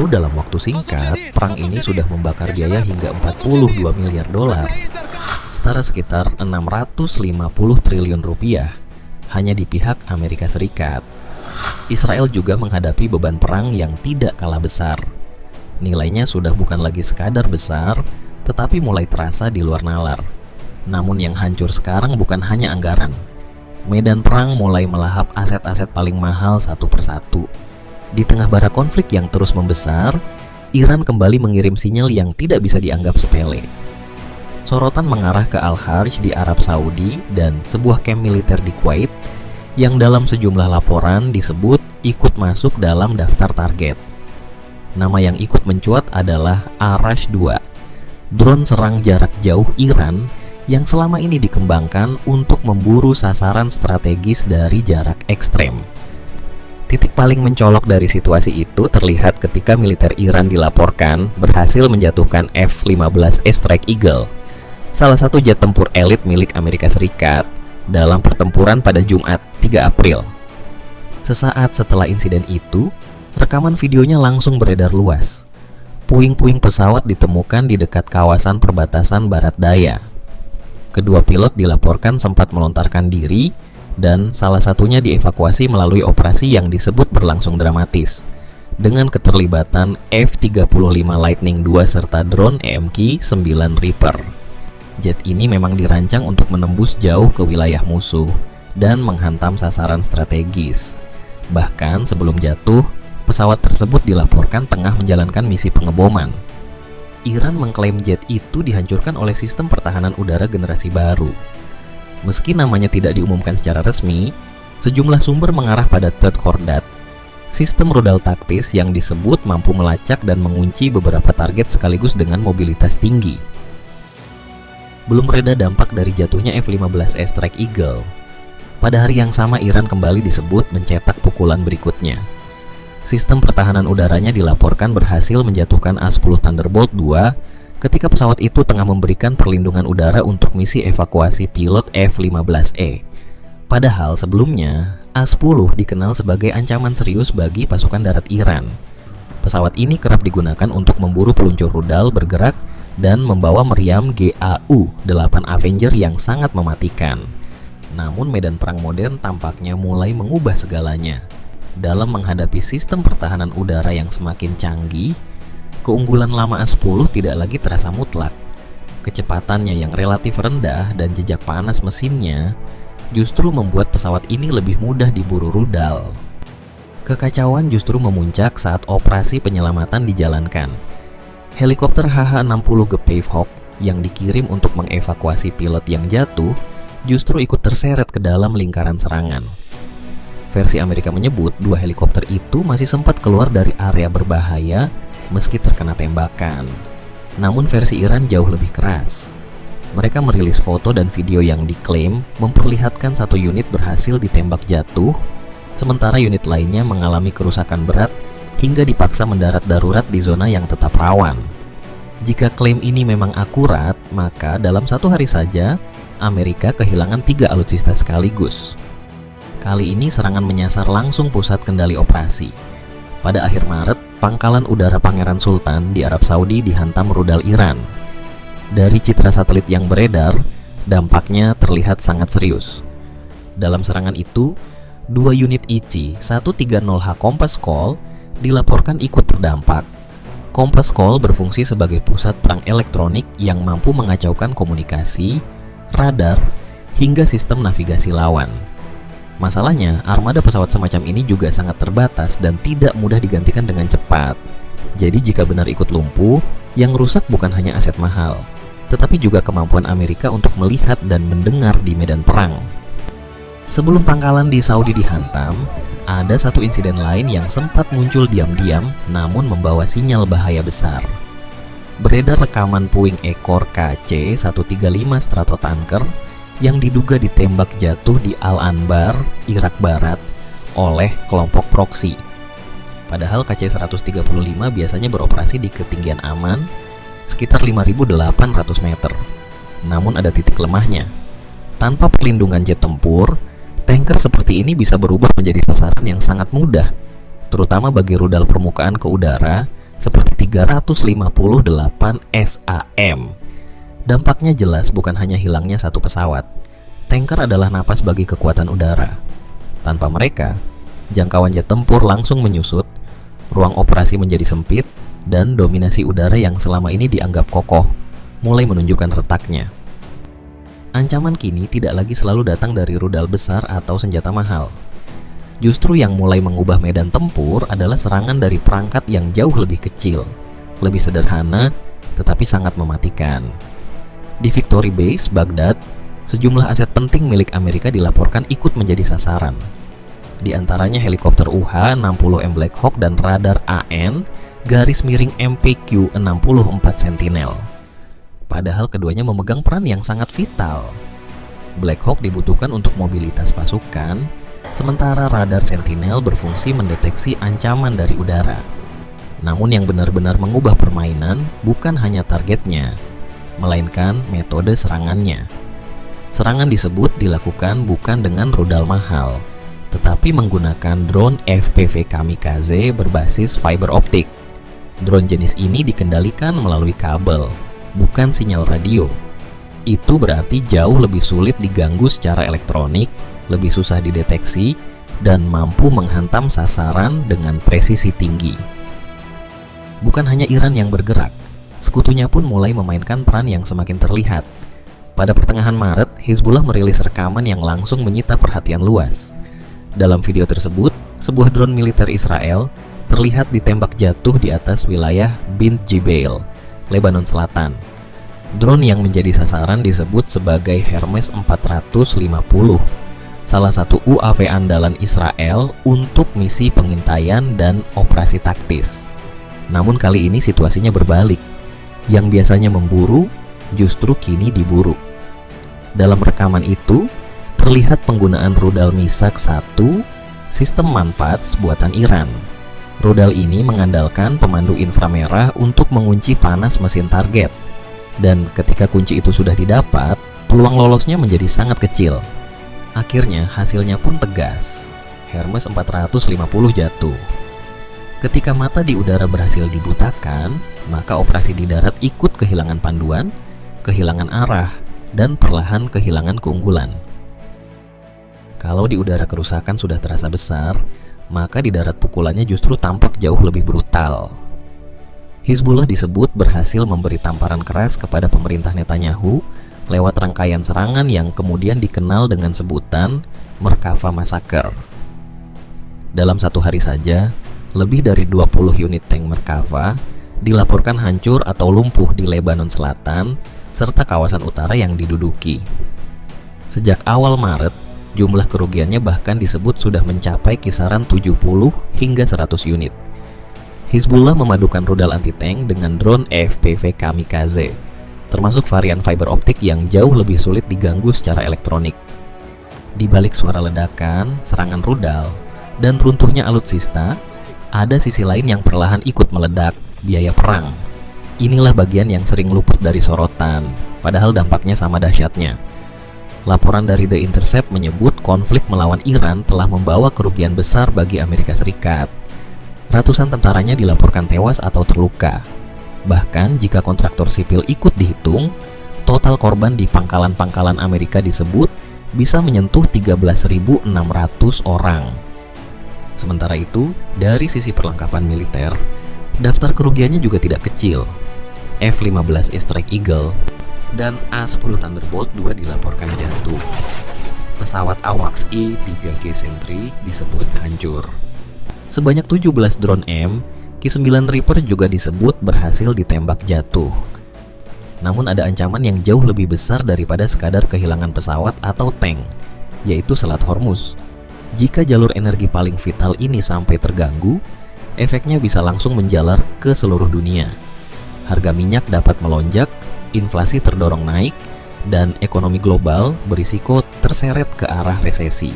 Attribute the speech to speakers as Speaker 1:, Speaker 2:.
Speaker 1: Lalu dalam waktu singkat, perang ini sudah membakar biaya hingga 42 miliar dolar, setara sekitar 650 triliun rupiah hanya di pihak Amerika Serikat. Israel juga menghadapi beban perang yang tidak kalah besar. Nilainya sudah bukan lagi sekadar besar, tetapi mulai terasa di luar nalar. Namun yang hancur sekarang bukan hanya anggaran. Medan perang mulai melahap aset-aset paling mahal satu persatu. Di tengah bara konflik yang terus membesar, Iran kembali mengirim sinyal yang tidak bisa dianggap sepele. Sorotan mengarah ke Al-Harj di Arab Saudi dan sebuah kamp militer di Kuwait yang dalam sejumlah laporan disebut ikut masuk dalam daftar target. Nama yang ikut mencuat adalah Arash-2, drone serang jarak jauh Iran yang selama ini dikembangkan untuk memburu sasaran strategis dari jarak ekstrem. Titik paling mencolok dari situasi itu terlihat ketika militer Iran dilaporkan berhasil menjatuhkan F-15 Strike Eagle, salah satu jet tempur elit milik Amerika Serikat, dalam pertempuran pada Jumat 3 April. Sesaat setelah insiden itu, rekaman videonya langsung beredar luas. Puing-puing pesawat ditemukan di dekat kawasan perbatasan barat daya. Kedua pilot dilaporkan sempat melontarkan diri dan salah satunya dievakuasi melalui operasi yang disebut berlangsung dramatis dengan keterlibatan F-35 Lightning II serta drone EMQ-9 Reaper. Jet ini memang dirancang untuk menembus jauh ke wilayah musuh dan menghantam sasaran strategis. Bahkan sebelum jatuh, pesawat tersebut dilaporkan tengah menjalankan misi pengeboman. Iran mengklaim jet itu dihancurkan oleh sistem pertahanan udara generasi baru. Meski namanya tidak diumumkan secara resmi, sejumlah sumber mengarah pada Third Cordat, sistem rudal taktis yang disebut mampu melacak dan mengunci beberapa target sekaligus dengan mobilitas tinggi. Belum reda dampak dari jatuhnya F-15 Strike Eagle. Pada hari yang sama Iran kembali disebut mencetak pukulan berikutnya. Sistem pertahanan udaranya dilaporkan berhasil menjatuhkan A-10 Thunderbolt II ketika pesawat itu tengah memberikan perlindungan udara untuk misi evakuasi pilot F-15E. Padahal sebelumnya, A-10 dikenal sebagai ancaman serius bagi pasukan darat Iran. Pesawat ini kerap digunakan untuk memburu peluncur rudal bergerak dan membawa meriam GAU-8 Avenger yang sangat mematikan. Namun medan perang modern tampaknya mulai mengubah segalanya. Dalam menghadapi sistem pertahanan udara yang semakin canggih, keunggulan lama A-10 tidak lagi terasa mutlak. Kecepatannya yang relatif rendah dan jejak panas mesinnya justru membuat pesawat ini lebih mudah diburu rudal. Kekacauan justru memuncak saat operasi penyelamatan dijalankan. Helikopter HH-60 Gepave Hawk yang dikirim untuk mengevakuasi pilot yang jatuh justru ikut terseret ke dalam lingkaran serangan. Versi Amerika menyebut dua helikopter itu masih sempat keluar dari area berbahaya meski terkena tembakan. Namun versi Iran jauh lebih keras. Mereka merilis foto dan video yang diklaim memperlihatkan satu unit berhasil ditembak jatuh, sementara unit lainnya mengalami kerusakan berat hingga dipaksa mendarat darurat di zona yang tetap rawan. Jika klaim ini memang akurat, maka dalam satu hari saja, Amerika kehilangan 3 alutsista sekaligus. Kali ini serangan menyasar langsung pusat kendali operasi. Pada akhir Maret, pangkalan udara Pangeran Sultan di Arab Saudi dihantam rudal Iran. Dari citra satelit yang beredar, dampaknya terlihat sangat serius. Dalam serangan itu, 2 unit IC-130H Compass Call dilaporkan ikut terdampak. Compass Call berfungsi sebagai pusat perang elektronik yang mampu mengacaukan komunikasi, radar, hingga sistem navigasi lawan. Masalahnya, armada pesawat semacam ini juga sangat terbatas dan tidak mudah digantikan dengan cepat. Jadi jika benar ikut lumpuh, yang rusak bukan hanya aset mahal, tetapi juga kemampuan Amerika untuk melihat dan mendengar di medan perang. Sebelum pangkalan di Saudi dihantam, ada satu insiden lain yang sempat muncul diam-diam namun membawa sinyal bahaya besar. Beredar rekaman puing ekor KC-135 Stratotanker yang diduga ditembak jatuh di Al-Anbar, Irak Barat oleh kelompok proksi. Padahal KC-135 biasanya beroperasi di ketinggian aman sekitar 5.800 meter. Namun ada titik lemahnya. Tanpa perlindungan jet tempur, tanker seperti ini bisa berubah menjadi sasaran yang sangat mudah, terutama bagi rudal permukaan ke udara seperti 358 SAM. Dampaknya jelas bukan hanya hilangnya satu pesawat. Tanker adalah napas bagi kekuatan udara. Tanpa mereka, jangkauan jet tempur langsung menyusut, ruang operasi menjadi sempit, dan dominasi udara yang selama ini dianggap kokoh mulai menunjukkan retaknya. Ancaman kini tidak lagi selalu datang dari rudal besar atau senjata mahal. Justru yang mulai mengubah medan tempur adalah serangan dari perangkat yang jauh lebih kecil, lebih sederhana, tetapi sangat mematikan. Di Victory Base, Baghdad, sejumlah aset penting milik Amerika dilaporkan ikut menjadi sasaran. Di antaranya helikopter UH-60M Black Hawk dan radar AN garis miring MPQ-64 Sentinel. Padahal keduanya memegang peran yang sangat vital. Black Hawk dibutuhkan untuk mobilitas pasukan, sementara radar Sentinel berfungsi mendeteksi ancaman dari udara. Namun yang benar-benar mengubah permainan bukan hanya targetnya, melainkan metode serangannya. Serangan disebut dilakukan bukan dengan rudal mahal, tetapi menggunakan drone FPV kamikaze berbasis fiber optik. Drone jenis ini dikendalikan melalui kabel, bukan sinyal radio. Itu berarti jauh lebih sulit diganggu secara elektronik, lebih susah dideteksi, dan mampu menghantam sasaran dengan presisi tinggi. Bukan hanya Iran yang bergerak, sekutunya pun mulai memainkan peran yang semakin terlihat. Pada pertengahan Maret, Hizbullah merilis rekaman yang langsung menyita perhatian luas. Dalam video tersebut, sebuah drone militer Israel terlihat ditembak jatuh di atas wilayah Bint Jbeil, Lebanon Selatan. Drone yang menjadi sasaran disebut sebagai Hermes 450, salah satu UAV andalan Israel untuk misi pengintaian dan operasi taktis. Namun kali ini situasinya berbalik. Yang biasanya memburu, justru kini diburu. Dalam rekaman itu, terlihat penggunaan rudal Misak-1, sistem Manpads buatan Iran. Rudal ini mengandalkan pemandu inframerah untuk mengunci panas mesin target. Dan ketika kunci itu sudah didapat, peluang lolosnya menjadi sangat kecil. Akhirnya hasilnya pun tegas. Hermes 450 jatuh. Ketika mata di udara berhasil dibutakan, maka operasi di darat ikut kehilangan panduan, kehilangan arah, dan perlahan kehilangan keunggulan. Kalau di udara kerusakan sudah terasa besar, maka di darat pukulannya justru tampak jauh lebih brutal. Hizbullah disebut berhasil memberi tamparan keras kepada pemerintah Netanyahu lewat rangkaian serangan yang kemudian dikenal dengan sebutan Merkava Massacre. Dalam satu hari saja, lebih dari 20 unit tank Merkava dilaporkan hancur atau lumpuh di Lebanon Selatan serta kawasan utara yang diduduki. Sejak awal Maret, jumlah kerugiannya bahkan disebut sudah mencapai kisaran 70 hingga 100 unit. Hizbullah memadukan rudal anti-tank dengan drone FPV kamikaze, termasuk varian fiber optik yang jauh lebih sulit diganggu secara elektronik. Di balik suara ledakan, serangan rudal, dan runtuhnya alutsista, ada sisi lain yang perlahan ikut meledak, biaya perang. Inilah bagian yang sering luput dari sorotan, padahal dampaknya sama dahsyatnya. Laporan dari The Intercept menyebut konflik melawan Iran telah membawa kerugian besar bagi Amerika Serikat. Ratusan tentaranya dilaporkan tewas atau terluka. Bahkan jika kontraktor sipil ikut dihitung, total korban di pangkalan-pangkalan Amerika disebut bisa menyentuh 13.600 orang. Sementara itu, dari sisi perlengkapan militer, daftar kerugiannya juga tidak kecil. F-15 Strike Eagle dan A-10 Thunderbolt 2 dilaporkan jatuh. Pesawat AWACS E-3G Sentry disebut hancur. Sebanyak 17 drone M, Ki-9 Reaper juga disebut berhasil ditembak jatuh. Namun ada ancaman yang jauh lebih besar daripada sekadar kehilangan pesawat atau tank, yaitu Selat Hormuz. Jika jalur energi paling vital ini sampai terganggu, efeknya bisa langsung menjalar ke seluruh dunia. Harga minyak dapat melonjak, inflasi terdorong naik, dan ekonomi global berisiko terseret ke arah resesi.